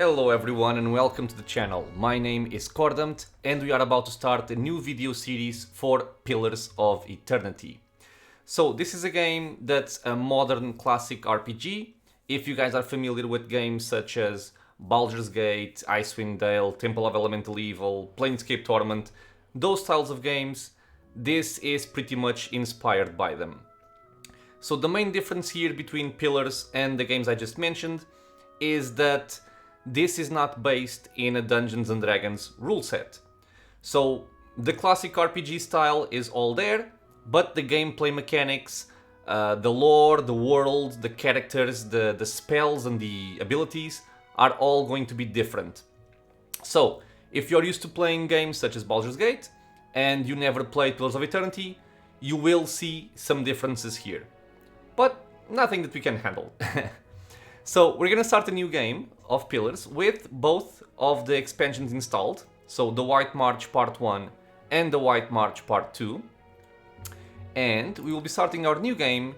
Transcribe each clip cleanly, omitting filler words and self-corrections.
Hello everyone and welcome to the channel. My name is Cordamt and we are about to start a new video series for Pillars of Eternity. So this is a game that's a modern classic RPG. If you guys are familiar with games such as Baldur's Gate, Icewind Dale, Temple of Elemental Evil, Planescape Torment, those styles of games, this is pretty much inspired by them. So the main difference here between Pillars and the games I just mentioned is that this is not based in a Dungeons & Dragons rule set. So the classic RPG style is all there, but the gameplay mechanics, the lore, the world, the characters, the spells and the abilities are all going to be different. So if you're used to playing games such as Baldur's Gate and you never played Pillars of Eternity, you will see some differences here. But nothing that we can handle. So we're gonna start a new game of Pillars with both of the expansions installed, so the White March Part 1 and the White March Part 2. And we will be starting our new game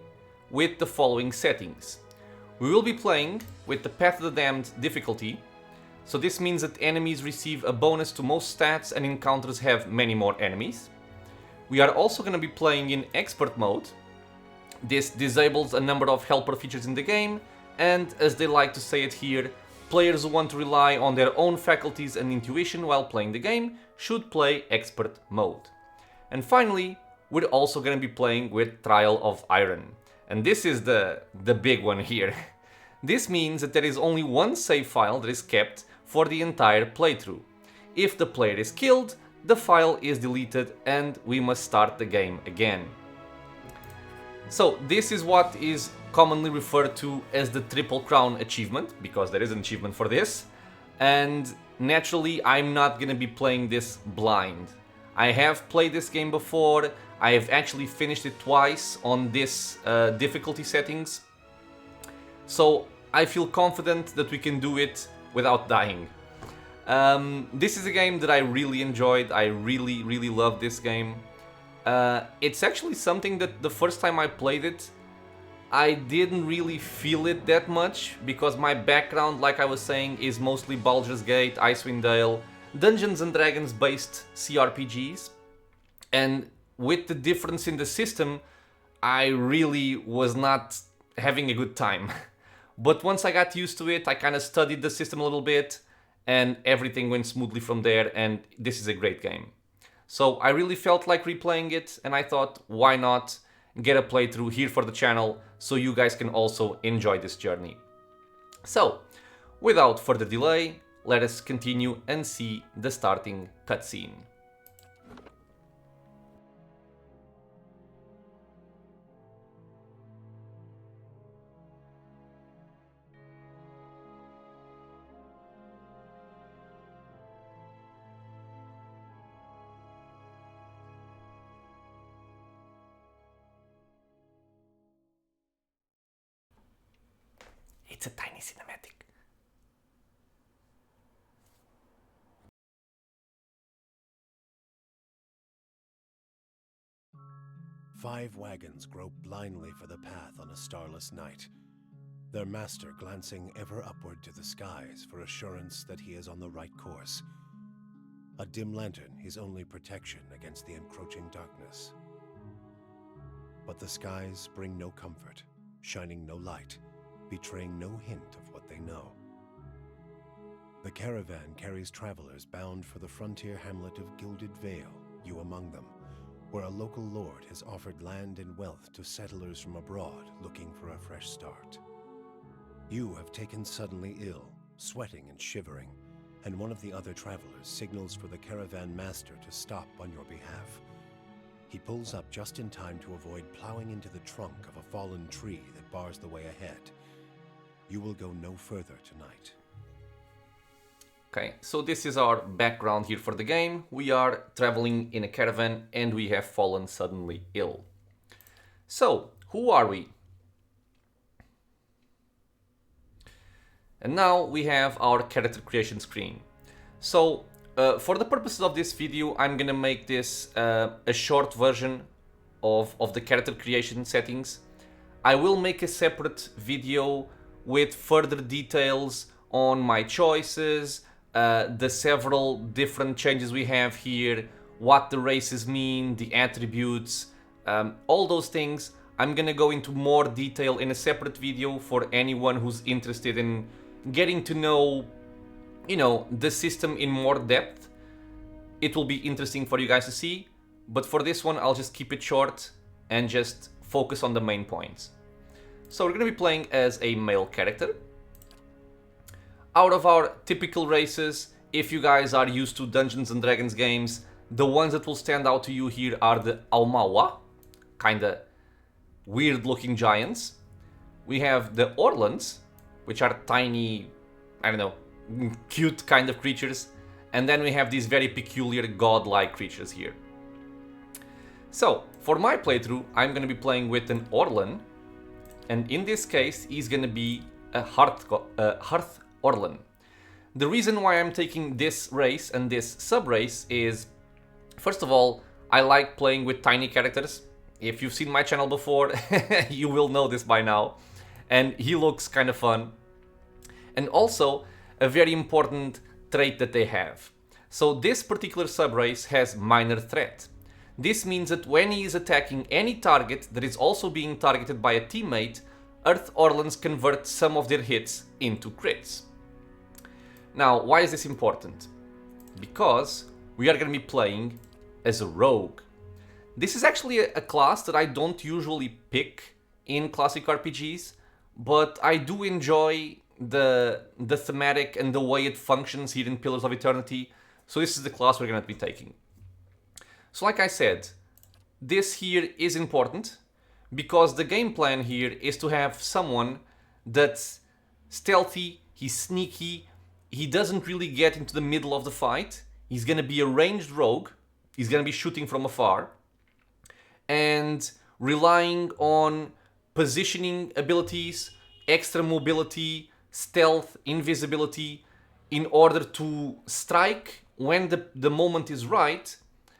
with the following settings. We will be playing with the Path of the Damned difficulty, so this means that enemies receive a bonus to most stats and encounters have many more enemies. We are also gonna be playing in Expert mode. This disables a number of helper features in the game, and as they like to say it here, players who want to rely on their own faculties and intuition while playing the game should play Expert mode. And finally, we're also going to be playing with Trial of Iron. And this is the big one here. This means that there is only one save file that is kept for the entire playthrough. If the player is killed, the file is deleted and we must start the game again. So this is what is commonly referred to as the Triple Crown achievement, because there is an achievement for this, and naturally I'm not gonna be playing this blind. I have played this game before, I have actually finished it twice on this difficulty settings, so I feel confident that we can do it without dying. This is a game that I really enjoyed, I really love this game. It's actually something that the first time I played it, I didn't really feel it that much, because my background, like I was saying, is mostly Baldur's Gate, Icewind Dale, Dungeons & Dragons based cRPGs, and with the difference in the system, I really was not having a good time. But once I got used to it, I kind of studied the system a little bit, and everything went smoothly from there, and this is a great game. So I really felt like replaying it, and I thought, why not get a playthrough here for the channel so you guys can also enjoy this journey. So, without further delay, let us continue and see the starting cutscene. It's a tiny cinematic. Five wagons grope blindly for the path on a starless night, their master glancing ever upward to the skies for assurance that he is on the right course. A dim lantern his only protection against the encroaching darkness. But the skies bring no comfort, shining no light, betraying no hint of what they know. The caravan carries travelers bound for the frontier hamlet of Gilded Vale, you among them, where a local lord has offered land and wealth to settlers from abroad looking for a fresh start. You have taken suddenly ill, sweating and shivering, and one of the other travelers signals for the caravan master to stop on your behalf. He pulls up just in time to avoid plowing into the trunk of a fallen tree that bars the way ahead. You will go no further tonight. Okay, so this is our background here for the game. We are traveling in a caravan and we have fallen suddenly ill. So, who are we? And now we have our character creation screen. So, for the purposes of this video, I'm gonna make this a short version of the character creation settings. I will make a separate video with further details on my choices, the several different changes we have here, what the races mean, the attributes, all those things. I'm gonna go into more detail in a separate video for anyone who's interested in getting to know, you know, the system in more depth. It will be interesting for you guys to see, but for this one I'll just keep it short and just focus on the main points. So we're gonna be playing as a male character. Out of our typical races, if you guys are used to Dungeons and Dragons games, the ones that will stand out to you here are the Aumaua, kinda weird looking giants. We have the Orlans, which are tiny, I don't know, cute kind of creatures. And then we have these very peculiar godlike creatures here. So, for my playthrough, I'm going to be playing with an Orlan. And in this case, he's going to be a Hearth Orlan. The reason why I'm taking this race and this sub-race is, first of all, I like playing with tiny characters. If you've seen my channel before, you will know this by now. And he looks kind of fun. And also, a very important trait that they have. So this particular sub-race has minor threat. This means that when he is attacking any target that is also being targeted by a teammate, Earth Orlans convert some of their hits into crits. Now, why is this important? Because we are going to be playing as a rogue. This is actually a class that I don't usually pick in classic RPGs, but I do enjoy the thematic and the way it functions here in Pillars of Eternity, so this is the class we're going to be taking. So like I said, this here is important because the game plan here is to have someone that's stealthy, he's sneaky, he doesn't really get into the middle of the fight, he's going to be a ranged rogue, he's going to be shooting from afar, and relying on positioning abilities, extra mobility, stealth, invisibility, in order to strike when the moment is right,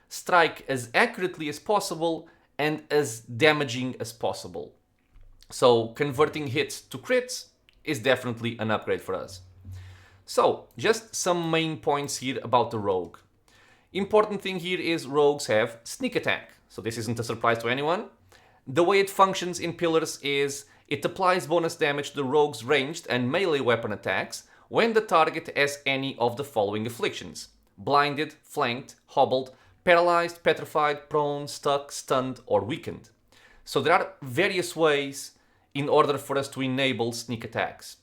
strike as accurately as possible and as damaging as possible. So converting hits to crits is definitely an upgrade for us. So just some main points here about the rogue. Important thing here is rogues have sneak attack, so this isn't a surprise to anyone. The way it functions in Pillars is it applies bonus damage to the rogue's ranged and melee weapon attacks when the target has any of the following afflictions: blinded, flanked, hobbled, paralyzed, petrified, prone, stuck, stunned, or weakened. So there are various ways in order for us to enable sneak attacks.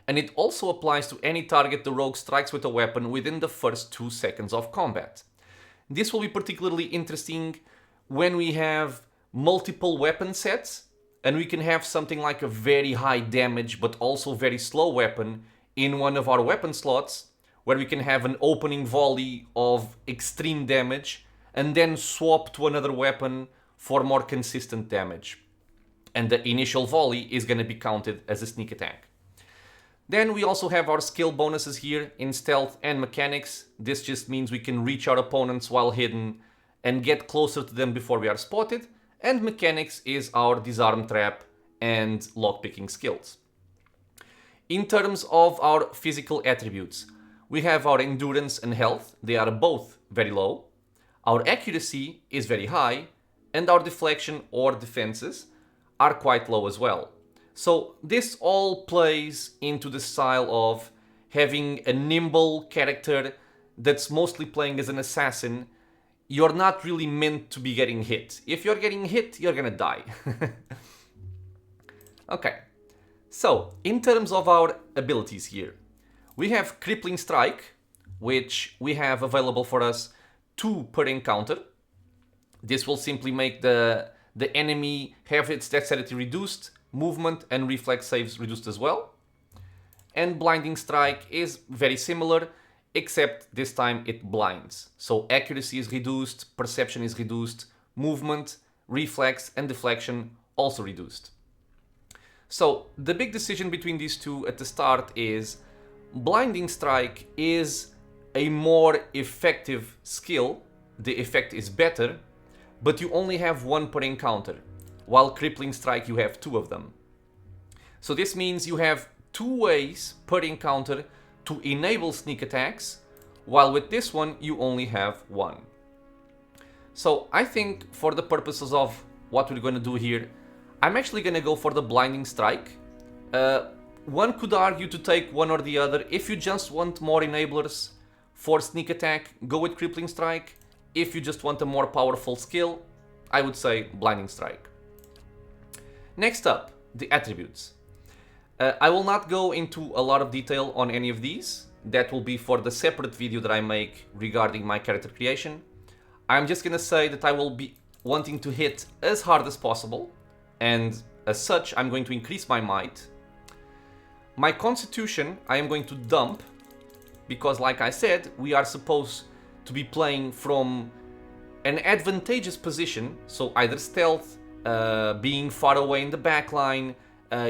And it also applies to any target the rogue strikes with a weapon within the first 2 seconds of combat. This will be particularly interesting when we have multiple weapon sets and we can have something like a very high damage but also very slow weapon in one of our weapon slots, where we can have an opening volley of extreme damage and then swap to another weapon for more consistent damage. And the initial volley is going to be counted as a sneak attack. Then we also have our skill bonuses here in stealth and mechanics. This just means we can reach our opponents while hidden and get closer to them before we are spotted. And mechanics is our disarm trap and lockpicking skills. In terms of our physical attributes, we have our endurance and health. They are both very low. Our accuracy is very high, and our deflection or defenses are quite low as well. So this all plays into the style of having a nimble character that's mostly playing as an assassin. You're not really meant to be getting hit. If you're getting hit, you're gonna die. Okay, so in terms of our abilities here, we have Crippling Strike, which we have available for us 2 per encounter. This will simply make the enemy have its dexterity reduced, movement and reflex saves reduced as well. And Blinding Strike is very similar, except this time it blinds. So accuracy is reduced, perception is reduced, movement, reflex and deflection also reduced. So the big decision between these two at the start is Blinding Strike is a more effective skill, the effect is better, but you only have 1 per encounter, while Crippling Strike you have 2 of them. So this means you have 2 ways per encounter to enable sneak attacks, while with this one you only have 1. So I think for the purposes of what we're going to do here, I'm actually going to go for the blinding strike. One could argue to take one or the other. If you just want more enablers for sneak attack, go with crippling strike. If you just want a more powerful skill, I would say blinding strike. Next up, the attributes. I will not go into a lot of detail on any of these. That will be for the separate video that I make regarding my character creation. I'm just gonna say that I will be wanting to hit as hard as possible, and as such I'm going to increase my might. My constitution I am going to dump, because like I said, we are supposed to be playing from an advantageous position, so either stealth, being far away in the backline,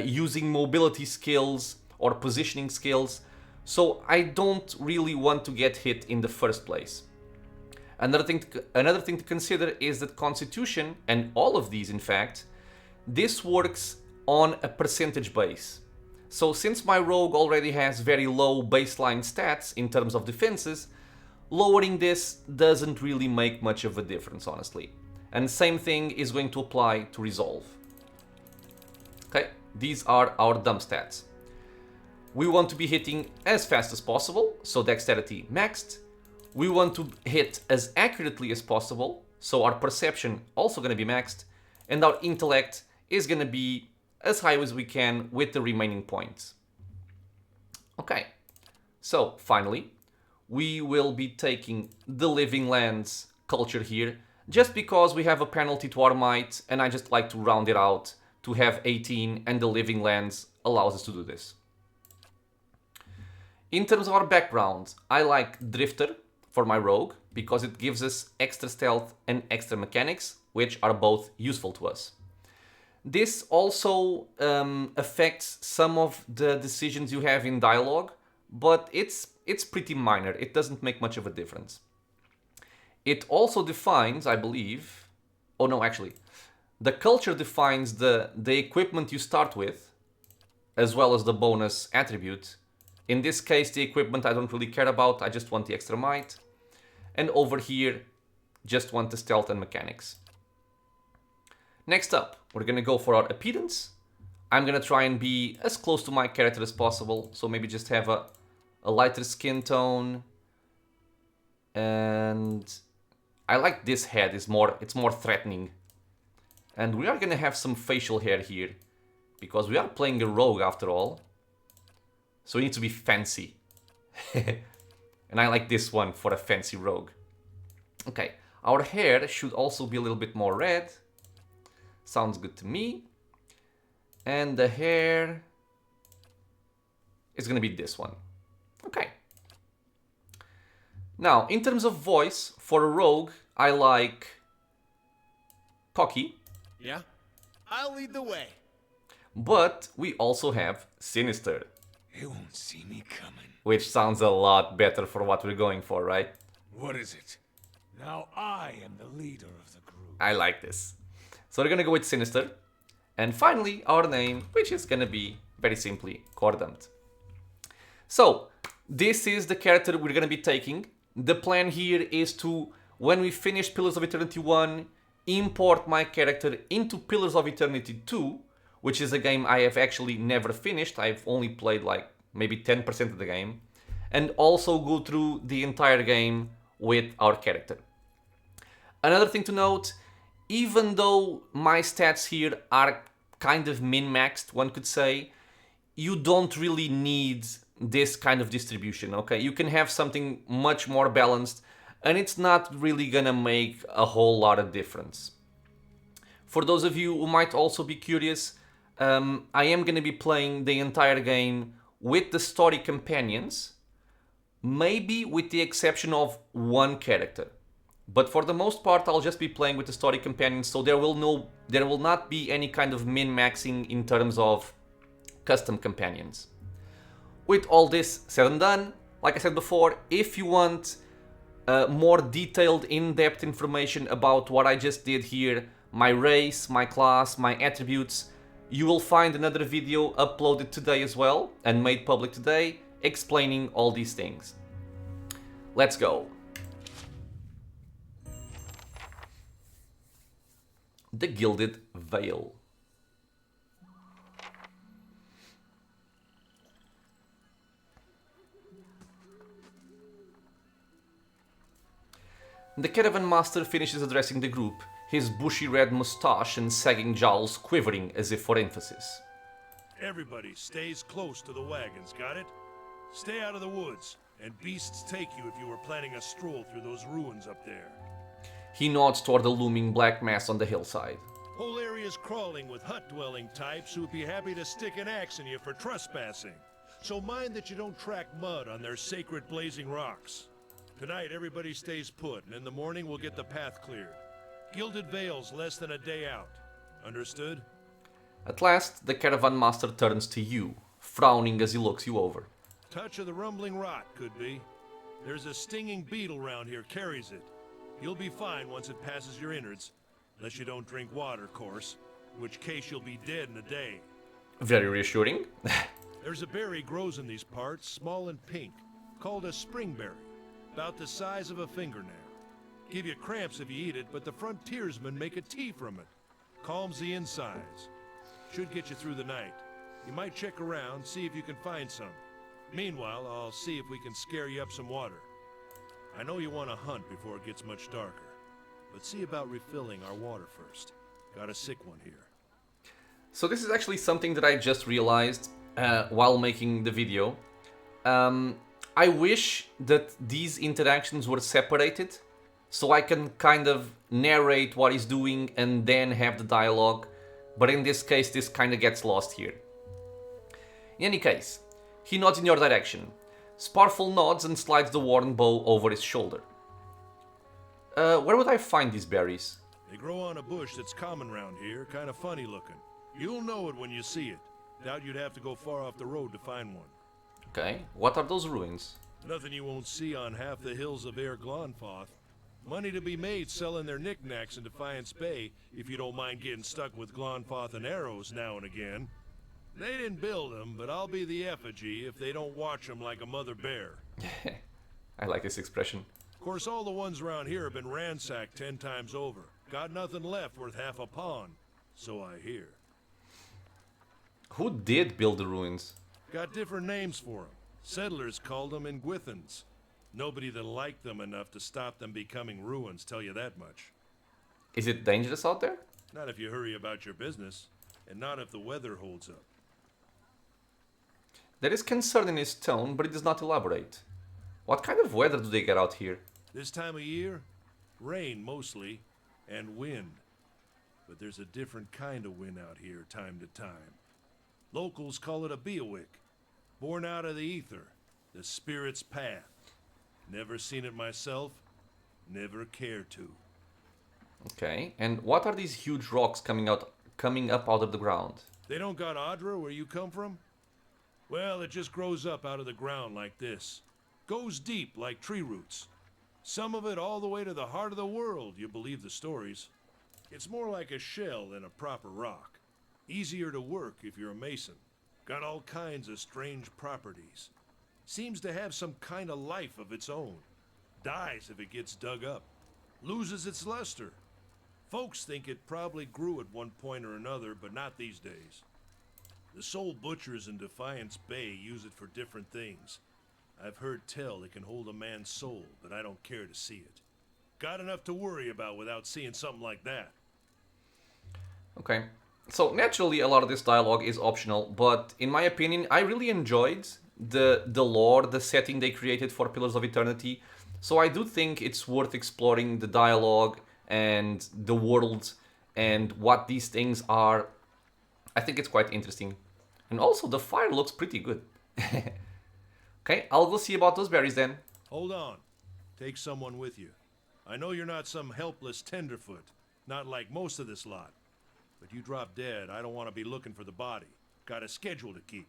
using mobility skills or positioning skills, so I don't really want to get hit in the first place. Another thing to consider is that constitution, and all of these in fact, this works on a percentage base. So since my rogue already has very low baseline stats in terms of defenses, lowering this doesn't really make much of a difference, honestly. And same thing is going to apply to resolve. Okay, these are our dump stats. We want to be hitting as fast as possible, so dexterity maxed. We want to hit as accurately as possible, so our perception also going to be maxed, and our intellect is going to be as high as we can with the remaining points. Okay, so finally, we will be taking the Living Lands culture here, just because we have a penalty to our might, and I just like to round it out to have 18, and the Living Lands allows us to do this. In terms of our background, I like Drifter for my rogue, because it gives us extra stealth and extra mechanics, which are both useful to us. This also affects some of the decisions you have in dialogue, but it's pretty minor. It doesn't make much of a difference. It also defines, I believe... Oh no, actually. The culture defines the equipment you start with, as well as the bonus attribute. In this case, the equipment I don't really care about, I just want the extra might. And over here, just want the stealth and mechanics. Next up, we're gonna go for our appearance. I'm gonna try and be as close to my character as possible, so maybe just have a lighter skin tone. And I like this head, it's more threatening. And we are gonna have some facial hair here, because we are playing a rogue after all. So we need to be fancy. And I like this one for a fancy rogue. Okay, our hair should also be a little bit more red. Sounds good to me. And the hair is gonna be this one. Okay. Now, in terms of voice, for a rogue, I like cocky. Yeah? I'll lead the way. But we also have sinister. He won't see me coming. Which sounds a lot better for what we're going for, right? What is it? Now I am the leader of the group. I like this. So we're gonna go with sinister. And finally, our name, which is gonna be, very simply, Cordant. So, this is the character we're gonna be taking. The plan here is to, when we finish Pillars of Eternity 1, import my character into Pillars of Eternity 2, which is a game I have actually never finished. I've only played like maybe 10% of the game. And also go through the entire game with our character. Another thing to note, even though my stats here are kind of min-maxed, one could say, you don't really need this kind of distribution, okay? You can have something much more balanced, and it's not really gonna make a whole lot of difference. For those of you who might also be curious, I am gonna be playing the entire game with the story companions, maybe with the exception of one character. But for the most part, I'll just be playing with the story companions, so there will not be any kind of min-maxing in terms of custom companions. With all this said and done, like I said before, if you want more detailed, in-depth information about what I just did here, my race, my class, my attributes, You will find another video uploaded today as well and made public today explaining all these things. Let's go. The Gilded Veil. The caravan master finishes addressing the group, his bushy red moustache and sagging jowls quivering as if for emphasis. Everybody stays close to the wagons, got it? Stay out of the woods, and beasts take you if you were planning a stroll through those ruins up there. He nods toward the looming black mass on the hillside. Whole area's crawling with hut-dwelling types who'd be happy to stick an axe in you for trespassing. So mind that you don't track mud on their sacred blazing rocks. Tonight, everybody stays put, and in the morning we'll get the path cleared. Gilded Veil's less than a day out. Understood? At last, the caravan master turns to you, frowning as he looks you over. Touch of the rumbling rot, could be. There's a stinging beetle round here, carries it. You'll be fine once it passes your innards. Unless you don't drink water, course. In which case you'll be dead in a day. Very reassuring. There's a berry grows in these parts, small and pink, called a springberry. About the size of a fingernail. Give you cramps if you eat it, but the frontiersmen make a tea from it. Calms the insides. Should get you through the night. You might check around, see if you can find some. Meanwhile, I'll see if we can scare you up some water. I know you want to hunt before it gets much darker, but see about refilling our water first. Got a sick one here. So this is actually something that I just realized while making the video. I wish that these interactions were separated, so I can kind of narrate what he's doing and then have the dialogue, but in this case this kind of gets lost here. In any case, he nods in your direction. Sparful nods and slides the worn bow over his shoulder. Where would I find these berries? They grow on a bush that's common round here, kind of funny looking. You'll know it when you see it. Doubt you'd have to go far off the road to find one. Okay, what are those ruins? Nothing you won't see on half the hills of Air Glonfoth. Money to be made selling their knickknacks in Defiance Bay, if you don't mind getting stuck with Glonfoth and arrows now and again. They didn't build them, but I'll be the effigy if they don't watch them like a mother bear. I like this expression. Of course, all the ones around here have been ransacked 10 times over. Got nothing left worth half a pawn, so I hear. Who did build the ruins? Got different names for them. Settlers called them Ingwithans. Nobody that liked them enough to stop them becoming ruins, tell you that much. Is it dangerous out there? Not if you hurry about your business, and not if the weather holds up. There is concern in his tone, but he does not elaborate. What kind of weather do they get out here? This time of year, rain mostly, and wind. But there's a different kind of wind out here time to time. Locals call it a beowick, born out of the ether, the spirit's path. Never seen it myself, never cared to. Okay, and what are these huge rocks coming up out of the ground? They don't got Adra where you come from? Well, it just grows up out of the ground like this. Goes deep like tree roots. Some of it all the way to the heart of the world, you believe the stories. It's more like a shell than a proper rock. Easier to work if you're a mason. Got all kinds of strange properties. Seems to have some kind of life of its own. Dies if it gets dug up. Loses its luster. Folks think it probably grew at one point or another, but not these days. The soul butchers in Defiance Bay use it for different things. I've heard tell it can hold a man's soul, but I don't care to see it. Got enough to worry about without seeing something like that. Okay. So naturally a lot of this dialogue is optional, but in my opinion I really enjoyed the lore, the setting they created for Pillars of Eternity. So I do think it's worth exploring the dialogue and the world and what these things are. I think it's quite interesting. And also the fire looks pretty good. Okay, I'll go see about those berries then. Hold on. Take someone with you. I know you're not some helpless tenderfoot, not like most of this lot. But you drop dead, I don't want to be looking for the body. Got a schedule to keep.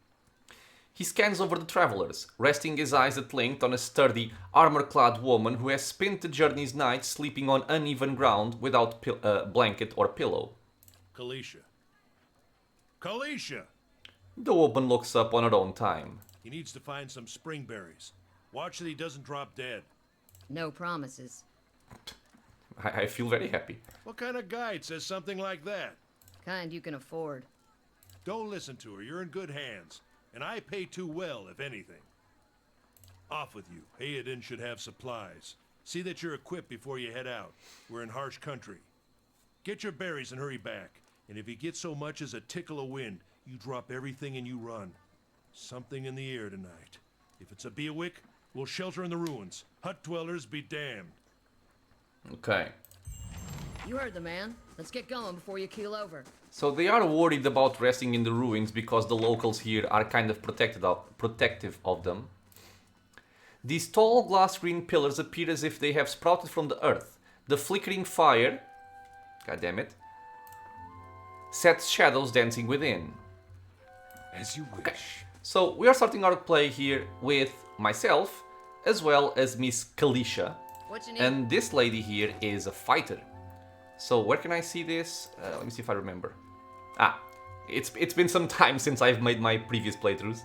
He scans over the travelers, resting his eyes at length on a sturdy, armor-clad woman who has spent the journey's night sleeping on uneven ground without blanket or pillow. Kalisha. Kalisha! The woman looks up on her own time. He needs to find some springberries. Watch that he doesn't drop dead. No promises. I feel very happy. What kind of guide says something like that? Kind you can afford. Don't listen to her. You're in good hands. And I pay too well, if anything. Off with you. Hayden should have supplies. See that you're equipped before you head out. We're in harsh country. Get your berries and hurry back. And if you get so much as a tickle of wind, you drop everything and you run. Something in the air tonight. If it's a Beawick, we'll shelter in the ruins. Hut dwellers be damned. Okay. You heard the man. Let's get going before you keel over. So they are worried about resting in the ruins because the locals here are kind of protective of them. These tall glass green pillars appear as if they have sprouted from the earth. The flickering fire, god damn it, sets shadows dancing within. As you wish. Okay. So we are starting our play here with myself as well as Miss Kalisha. What you need? And this lady here is a fighter. So where can I see this? Let me see if I remember. It's been some time since I've made my previous playthroughs.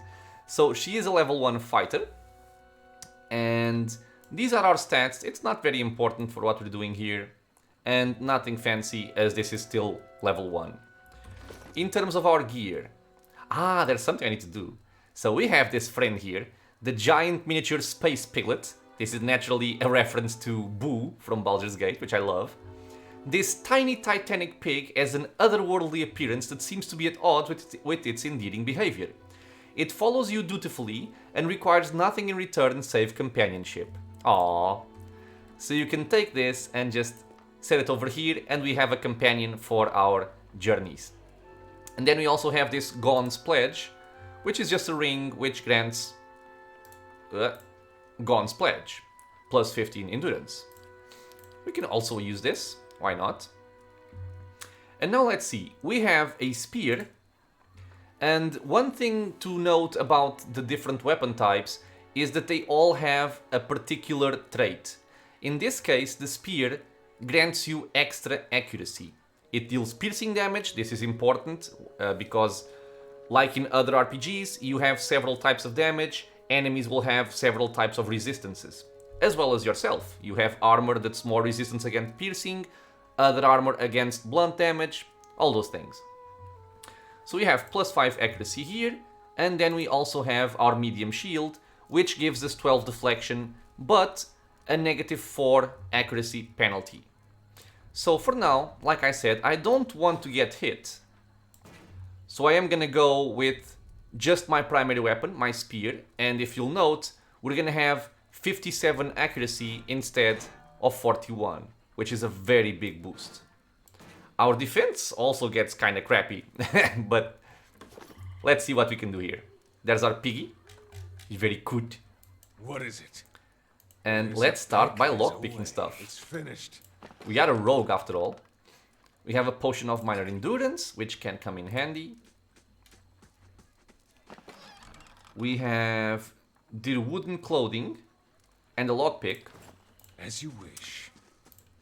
So she is a level 1 fighter. And these are our stats. It's not very important for what we're doing here. And nothing fancy as this is still level 1. In terms of our gear. There's something I need to do. So we have this friend here. The giant miniature space piglet. This is naturally a reference to Boo from Baldur's Gate, which I love. This tiny titanic pig has an otherworldly appearance that seems to be at odds with its endearing behavior. It follows you dutifully and requires nothing in return save companionship. Aww. So you can take this and just set it over here and we have a companion for our journeys. And then we also have this Gon's Pledge, which is just a ring which grants Gon's Pledge, plus 15 endurance. We can also use this, why not? And now let's see, we have a spear, and one thing to note about the different weapon types is that they all have a particular trait. In this case, the spear grants you extra accuracy. It deals piercing damage. This is important because, like in other RPGs, you have several types of damage. Enemies will have several types of resistances, as well as yourself. You have armor that's more resistant against piercing, other armor against blunt damage, all those things. So we have plus 5 accuracy here, and then we also have our medium shield, which gives us 12 deflection, but a negative 4 accuracy penalty. So for now, like I said, I don't want to get hit. So I am gonna go with just my primary weapon, my spear, and if you'll note, we're gonna have 57 accuracy instead of 41, which is a very big boost. Our defense also gets kinda crappy, but let's see what we can do here. There's our piggy, he's very cute. What is it? And let's start by lockpicking stuff. It's finished. We are a rogue after all. We have a potion of minor endurance, which can come in handy. We have the wooden clothing and a lockpick. As you wish.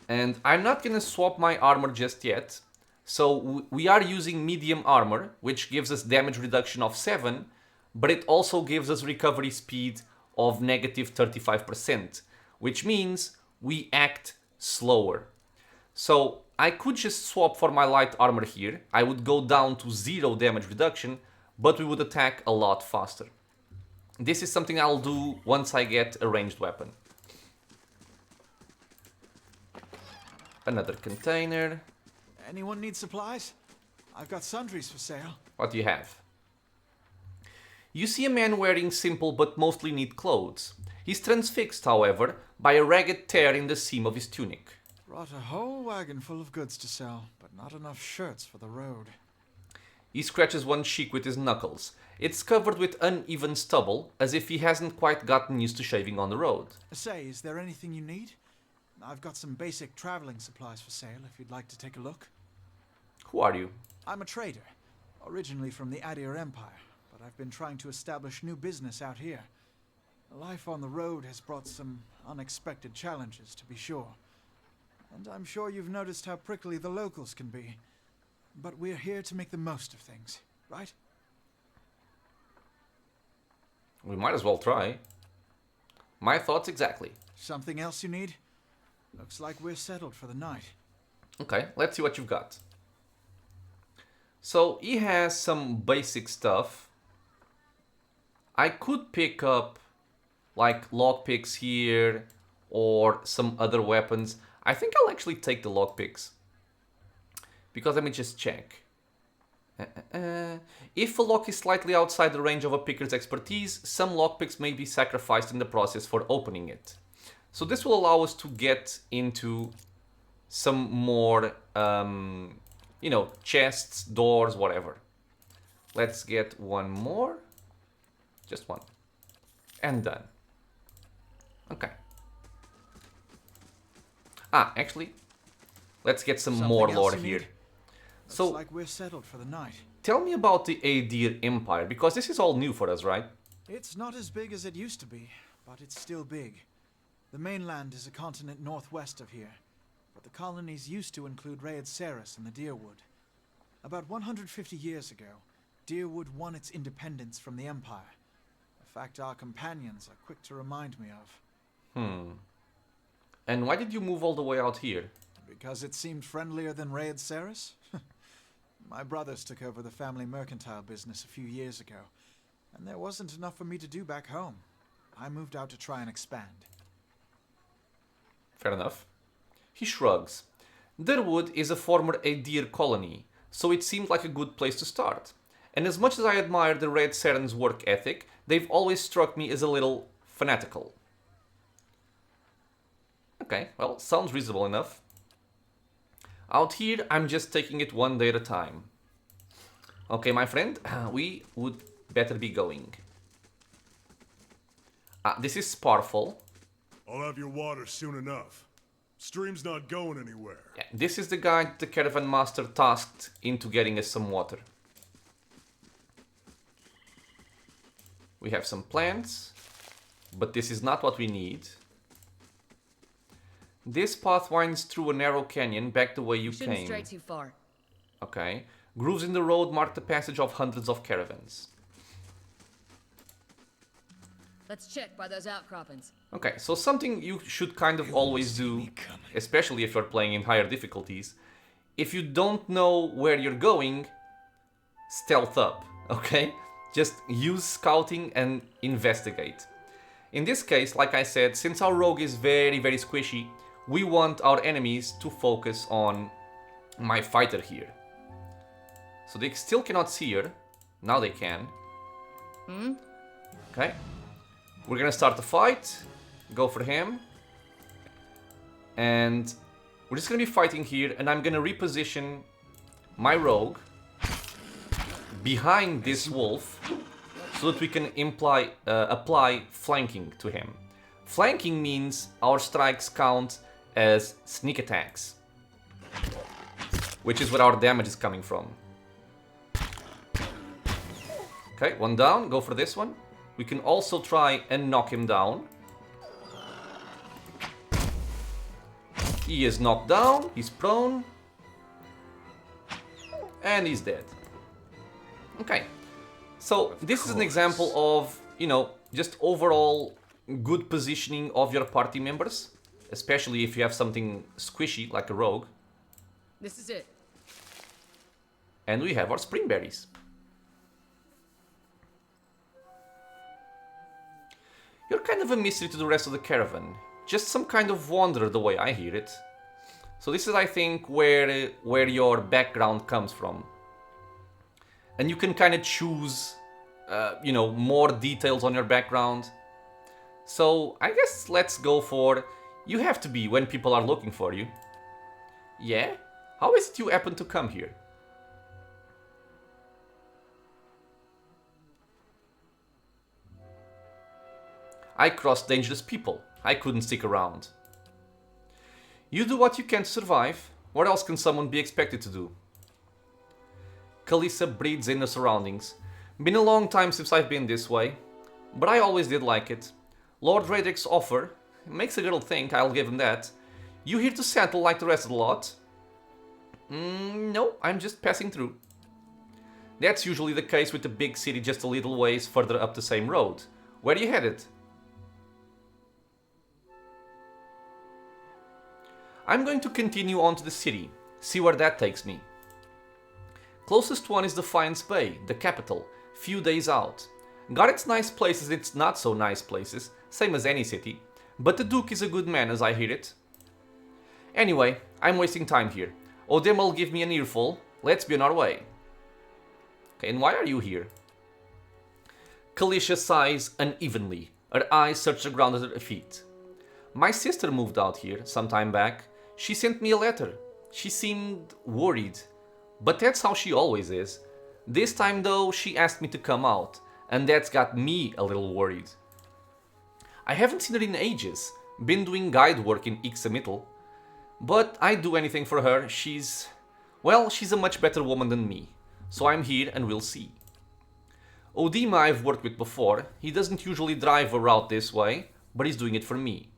And I'm not gonna swap my armor just yet. So we are using medium armor, which gives us damage reduction of 7, but it also gives us recovery speed of negative 35%, which means we act slower. So I could just swap for my light armor here. I would go down to 0 damage reduction, but we would attack a lot faster. This is something I'll do once I get a ranged weapon. Another container. Anyone need supplies? I've got sundries for sale. What do you have? You see a man wearing simple but mostly neat clothes. He's transfixed, however, by a ragged tear in the seam of his tunic. Brought a whole wagon full of goods to sell, but not enough shirts for the road. He scratches one cheek with his knuckles. It's covered with uneven stubble, as if he hasn't quite gotten used to shaving on the road. Say, is there anything you need? I've got some basic traveling supplies for sale if you'd like to take a look. Who are you? I'm a trader, originally from the Adir Empire, but I've been trying to establish new business out here. Life on the road has brought some unexpected challenges, to be sure. And I'm sure you've noticed how prickly the locals can be. But we're here to make the most of things. right? We might as well try. My thoughts exactly. Something else you need? Looks like we're settled for the night. Okay, let's see what you've got. So he has some basic stuff. I could pick up like lockpicks here or some other weapons. I think I'll actually take the lockpicks. Because let me just check. If a lock is slightly outside the range of a picker's expertise, some lockpicks may be sacrificed in the process for opening it. So this will allow us to get into some more, you know, chests, doors, whatever. Let's get one more. Just one. And done. Okay. Actually, let's get some more lore here. So, Looks like we're settled for the night. tell me about the Adir Empire, because this is all new for us, right? It's not as big as it used to be, but it's still big. The mainland is a continent northwest of here, but the colonies used to include Raed Saris and the Deerwood. About 150 years ago, Deerwood won its independence from the Empire. A fact our companions are quick to remind me of. And why did you move all the way out here? Because it seemed friendlier than Raed Saris? My brothers took over the family mercantile business a few years ago, and there wasn't enough for me to do back home. I moved out to try and expand. Fair enough. He shrugs. Deerwood is a former Adir colony, so it seemed like a good place to start. And as much as I admire the Red Saren's work ethic, they've always struck me as a little fanatical. Okay, well, sounds reasonable enough. Out here, I'm just taking it one day at a time. Okay, my friend, we would better be going. This is Sparful. I'll have your water soon enough. Stream's not going anywhere. Yeah, this is the guy the caravan master tasked into getting us some water. We have some plants, but this is not what we need. This path winds through a narrow canyon back the way you Shouldn't came. stray too far. Okay. Grooves in the road mark the passage of hundreds of caravans. Let's check by those outcroppings. Okay, so something you should kind of always do, especially if you're playing in higher difficulties. If you don't know where you're going, stealth up, okay? Just use scouting and investigate. In this case, like I said, since our rogue is very, very squishy, we want our enemies to focus on my fighter here. So they still cannot see her. Now they can. Okay. We're gonna start the fight. Go for him. And we're just gonna be fighting here, and I'm gonna reposition my rogue behind this wolf so that we can apply flanking to him. Flanking means our strikes count as sneak attacks, which is where our damage is coming from. Okay, one down, go for this one. We can also try and knock him down. He is knocked down, he's prone, and he's dead. Okay, so this is an example of, you know, just overall good positioning of your party members, especially if you have something squishy like a rogue. This is it. And we have our spring berries. You're kind of a mystery to the rest of the caravan. Just some kind of wanderer the way I hear it. So this is, I think, where your background comes from. And you can kind of choose, you know, more details on your background. So I guess let's go for, you have to be when people are looking for you. Yeah? How is it you happen to come here? I crossed dangerous people. I couldn't stick around. You do what you can to survive. What else can someone be expected to do? Kalissa breathes in the surroundings. Been a long time since I've been this way, but I always did like it. Lord Radrick's offer makes a girl think, I'll give him that. You here to settle like the rest of the lot? No, I'm just passing through. That's usually the case with the big city just a little ways further up the same road. Where are you headed? I'm going to continue on to the city, see where that takes me. Closest one is Defiance Bay, the capital, few days out. Got its nice places, its not so nice places, same as any city, but the Duke is a good man as I hear it. Anyway, I'm wasting time here. Odem will give me an earful, let's be on our way. Okay, and why are you here? Kalisha sighs unevenly, her eyes search the ground at her feet. My sister moved out here some time back. She sent me a letter. She seemed worried, but that's how she always is. This time though, she asked me to come out, and that's got me a little worried. I haven't seen her in ages, been doing guide work in Ixamitl, but I'd do anything for her. She's a much better woman than me, so I'm here and we'll see. Odima I've worked with before. He doesn't usually drive a route this way, but he's doing it for me.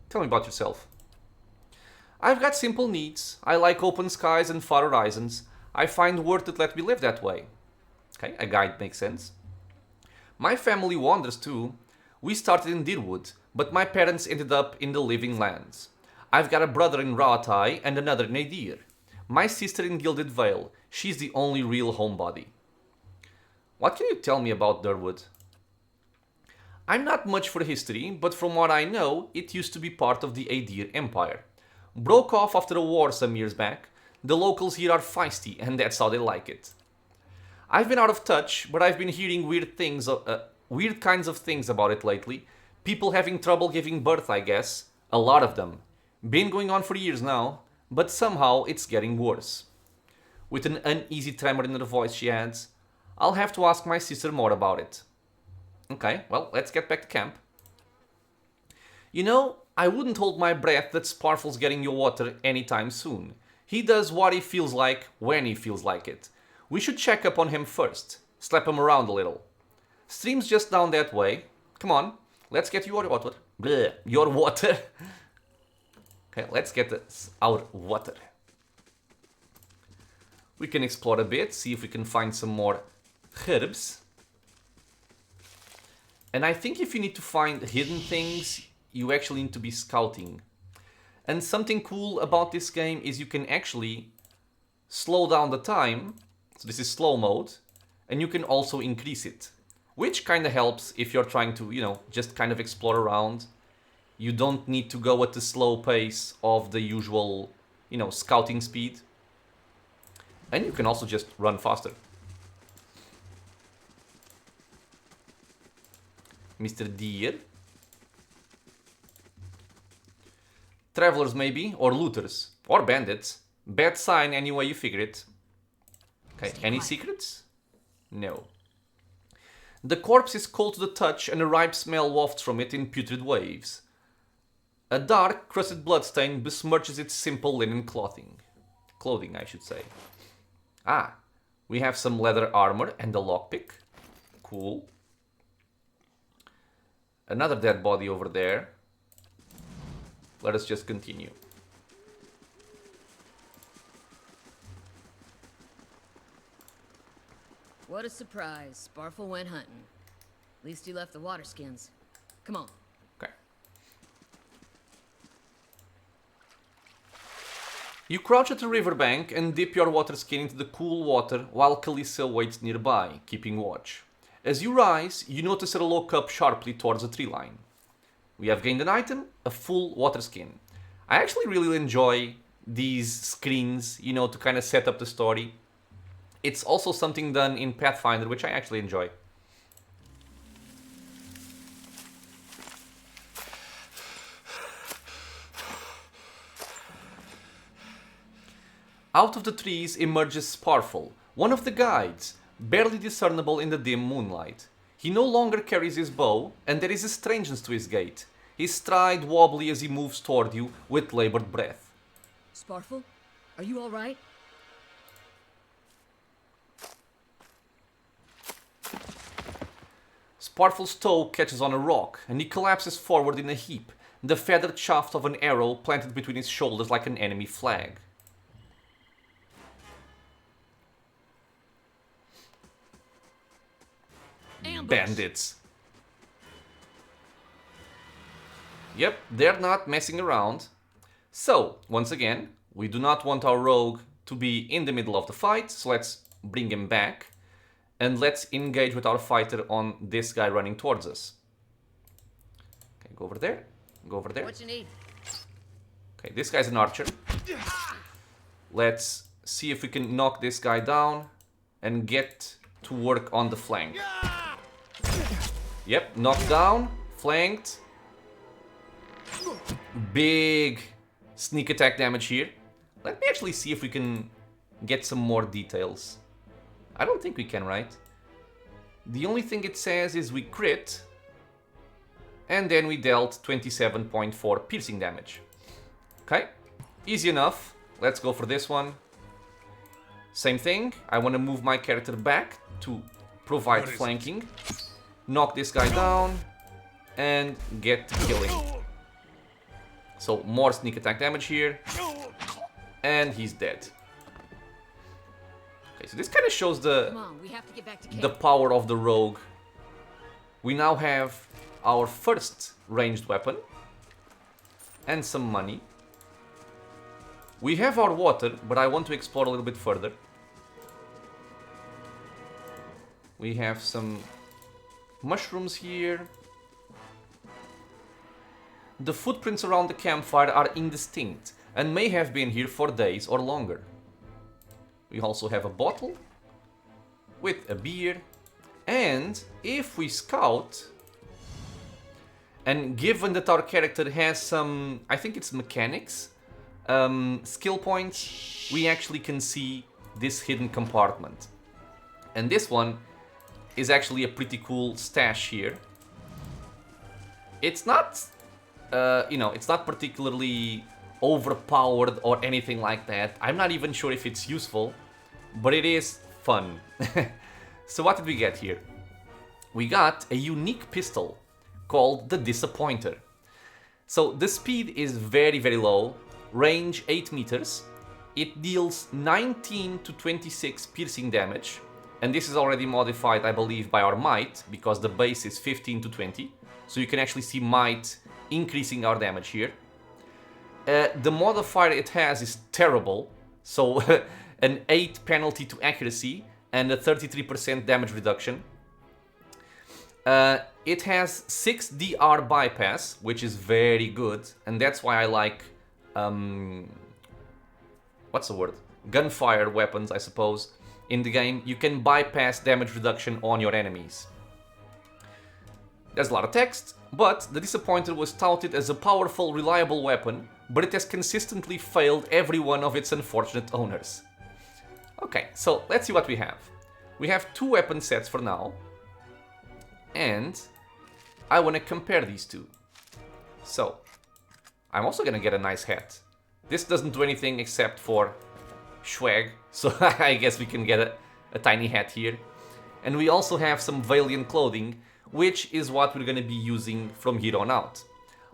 Tell me about yourself. I've got simple needs. I like open skies and far horizons. I find work that let me live that way. Okay, a guide makes sense. My family wanders too. We started in Deerwood, but my parents ended up in the Living Lands. I've got a brother in Rauatai and another in Adir. My sister in Gilded Vale. She's the only real homebody. What can you tell me about Deerwood? I'm not much for history, but from what I know, it used to be part of the Adir Empire. Broke off after a war some years back. The locals here are feisty, and that's how they like it. I've been out of touch, but I've been hearing weird kinds of things about it lately. People having trouble giving birth, I guess. A lot of them. Been going on for years now, but somehow it's getting worse. With an uneasy tremor in her voice, she adds, I'll have to ask my sister more about it. Okay, well, let's get back to camp. You know, I wouldn't hold my breath that Sparfle's getting your water anytime soon. He does what he feels like, when he feels like it. We should check up on him first. Slap him around a little. Stream's just down that way. Come on, let's get your water. Bleh, your water. Okay, let's get our water. We can explore a bit, see if we can find some more herbs. And I think if you need to find hidden things, you actually need to be scouting. And something cool about this game is you can actually slow down the time. So this is slow mode. And you can also increase it. Which kind of helps if you're trying to, just kind of explore around. You don't need to go at the slow pace of the usual, scouting speed. And you can also just run faster. Mr. Deer. Travelers maybe, or looters, or bandits. Bad sign any way you figure it. Okay, any secrets? No. The corpse is cold to the touch and a ripe smell wafts from it in putrid waves. A dark, crusted bloodstain besmirches its simple linen clothing. Clothing, I should say. Ah, we have some leather armor and a lockpick. Cool. Another dead body over there. Let us just continue. What a surprise. Sparfle went hunting. At least he left the water skins. Come on. Okay. You crouch at the riverbank and dip your water skin into the cool water while Kalissa waits nearby, keeping watch. As you rise, you notice her look up sharply towards the tree line. We have gained an item, a full water skin. I actually really enjoy these screens, to kind of set up the story. It's also something done in Pathfinder, which I actually enjoy. Out of the trees emerges Sparfle, one of the guides, barely discernible in the dim moonlight. He no longer carries his bow, and there is a strangeness to his gait. His stride wobbly as he moves toward you with labored breath. Sparfle, are you all right? Sparfle's toe catches on a rock, and he collapses forward in a heap, the feathered shaft of an arrow planted between his shoulders like an enemy flag. bandits. Yep, they're not messing around. So, once again, we do not want our rogue to be in the middle of the fight, so let's bring him back. And let's engage with our fighter on this guy running towards us. Okay, go over there. Go over there. What you need? Okay, this guy's an archer. Let's see if we can knock this guy down and get to work on the flank. Yep, knocked down, flanked. Big sneak attack damage here. Let me actually see if we can get some more details. I don't think we can, right? The only thing it says is we crit, and then we dealt 27.4 piercing damage. Okay, easy enough. Let's go for this one. Same thing, I want to move my character back to provide flanking. Knock this guy down and get to killing. So more sneak attack damage here. And he's dead. Okay, so this kind of shows Come on, we have to get back to camp. the power of the rogue. We now have our first ranged weapon and some money. We have our water, but I want to explore a little bit further. We have some mushrooms here. The footprints around the campfire are indistinct and may have been here for days or longer. We also have a bottle with a beer, and if we scout, and given that our character has some, I think it's mechanics, skill points, we actually can see this hidden compartment. And this one is actually a pretty cool stash here. It's not, it's not particularly overpowered or anything like that. I'm not even sure if it's useful, but it is fun. So what did we get here? We got a unique pistol called the Disappointer. So the speed is very, very low, range 8 meters. It deals 19 to 26 piercing damage, and this is already modified, I believe, by our might, because the base is 15 to 20. So you can actually see might increasing our damage here. The modifier it has is terrible, so an 8 penalty to accuracy and a 33% damage reduction. It has 6 DR bypass, which is very good, and that's why I like, what's the word? Gunfire weapons, I suppose. In the game, you can bypass damage reduction on your enemies. There's a lot of text, but the Disappointer was touted as a powerful, reliable weapon, but it has consistently failed every one of its unfortunate owners. Okay, so let's see what we have. We have 2 weapon sets for now, and I want to compare these two. So, I'm also gonna get a nice hat. This doesn't do anything except for swag, so I guess we can get a tiny hat here. And we also have some Valiant clothing, which is what we're gonna be using from here on out.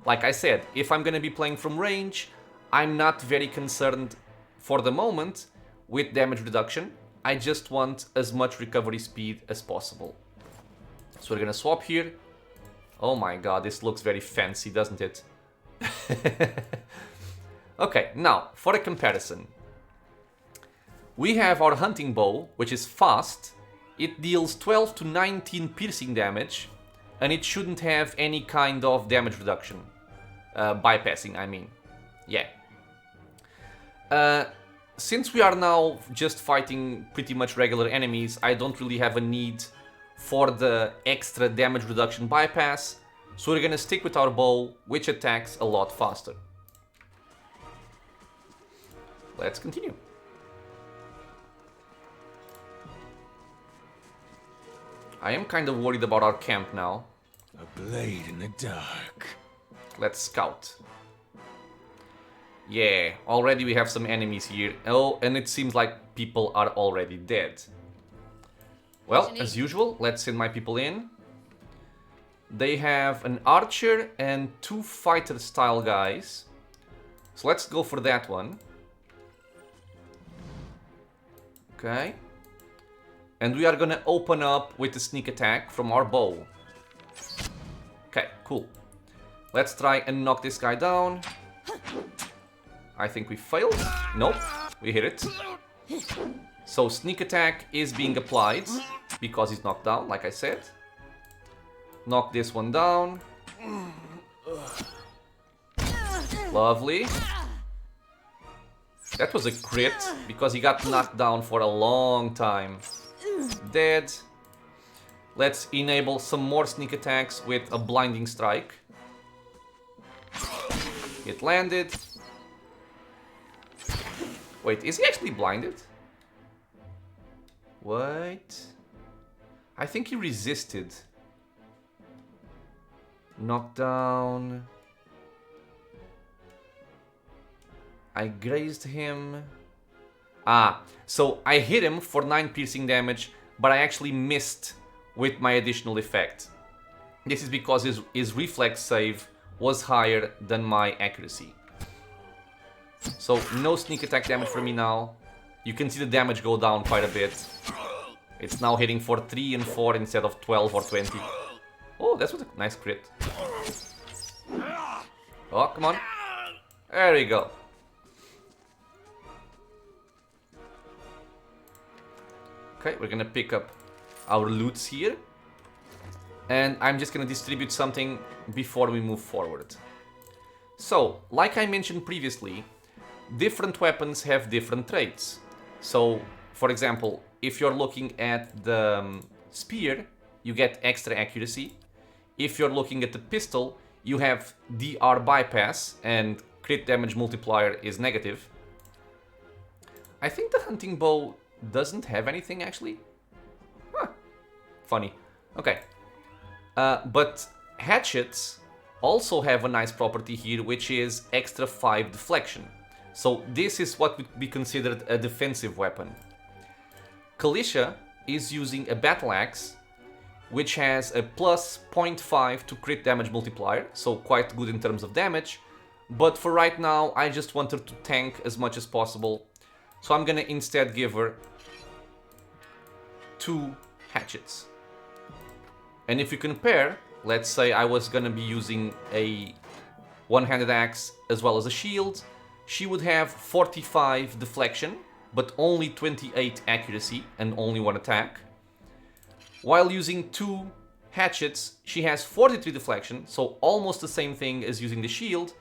Like I said, if I'm gonna be playing from range, I'm not very concerned for the moment with damage reduction. I just want as much recovery speed as possible. So we're gonna swap here. Oh my god, this looks very fancy, doesn't it? Okay, now, for a comparison. We have our hunting bow, which is fast. It deals 12 to 19 piercing damage, and it shouldn't have any kind of damage reduction. Bypassing, I mean. Yeah. Since we are now just fighting pretty much regular enemies, I don't really have a need for the extra damage reduction bypass, so we're gonna stick with our bow, which attacks a lot faster. Let's continue. I am kind of worried about our camp now. A blade in the dark. Let's scout. Yeah, already we have some enemies here. Oh, and it seems like people are already dead. Well, as usual, let's send my people in. They have an archer and 2 fighter style guys. So let's go for that one. Okay. And we are gonna open up with a sneak attack from our bow. Okay, cool. Let's try and knock this guy down. I think we failed. Nope, we hit it. So sneak attack is being applied because he's knocked down, like I said. Knock this one down. Lovely. That was a crit because he got knocked down for a long time. Dead. Let's enable some more sneak attacks with a blinding strike. It landed. Wait, is he actually blinded? Wait. I think he resisted. Knockdown. I grazed him. Ah, so I hit him for 9 piercing damage, but I actually missed with my additional effect. This is because his reflex save was higher than my accuracy. So no sneak attack damage for me now. You can see the damage go down quite a bit. It's now hitting for 3 and 4 instead of 12 or 20. Oh, that was a nice crit. Oh, come on. There we go. Okay, we're gonna pick up our loots here. And I'm just gonna distribute something before we move forward. So, like I mentioned previously, different weapons have different traits. So, for example, if you're looking at the spear, you get extra accuracy. If you're looking at the pistol, you have DR bypass and crit damage multiplier is negative. I think the hunting bow doesn't have anything actually. Huh. Funny. Okay. But hatchets also have a nice property here, which is extra 5 deflection. So this is what would be considered a defensive weapon. Kalisha is using a battle axe, which has a plus 0.5 to crit damage multiplier, so quite good in terms of damage. But for right now, I just want her to tank as much as possible. So I'm gonna instead give her 2 hatchets. And if you compare, let's say I was gonna be using a one-handed axe as well as a shield, she would have 45 deflection, but only 28 accuracy and only 1 attack. While using 2 hatchets, she has 43 deflection, so almost the same thing as using the shield,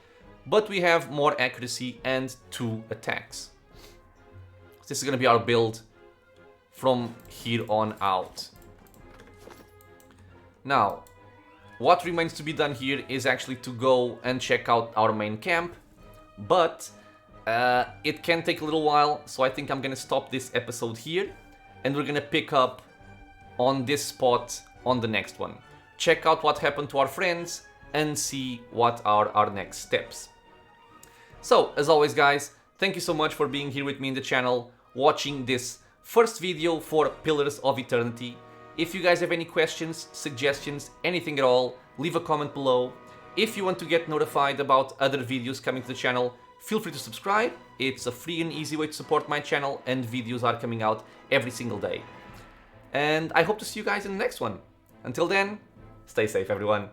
but we have more accuracy and 2 attacks. This is gonna be our build from here on out. Now, what remains to be done here is actually to go and check out our main camp, but it can take a little while, so I think I'm gonna stop this episode here, and we're gonna pick up on this spot on the next one. Check out what happened to our friends and see what are our next steps. So, as always guys, thank you so much for being here with me in the channel, watching this first video for Pillars of Eternity. If you guys have any questions, suggestions, anything at all, leave a comment below. If you want to get notified about other videos coming to the channel, feel free to subscribe. It's a free and easy way to support my channel, and videos are coming out every single day. And I hope to see you guys in the next one. Until then, stay safe everyone.